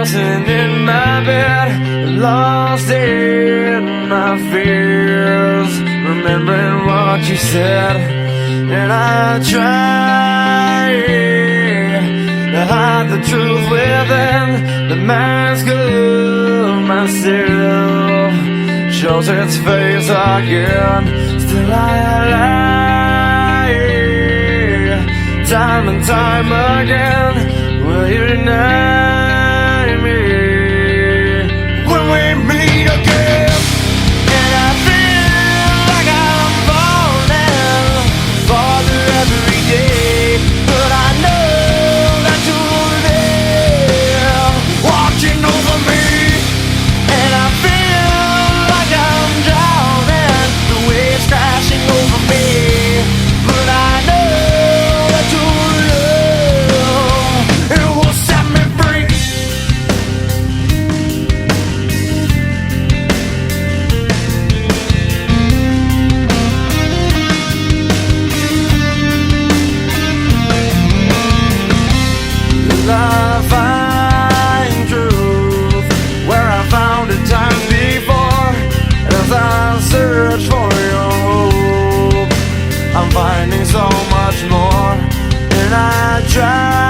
tossing in my bed, lost in my fears, remembering what you said. And I try to hide the truth within the mask of myself, shows its face again. Still I lie, time and time again. Will you deny me when we meet again? And I feel like I'm falling farther every day, but I know that you're there, watching over me. And I feel like I'm drowning, the waves crashing over me, but I know that your love, it will set me free. I find truth where I found it time before. As I search for your hope, I'm finding so much more. And I try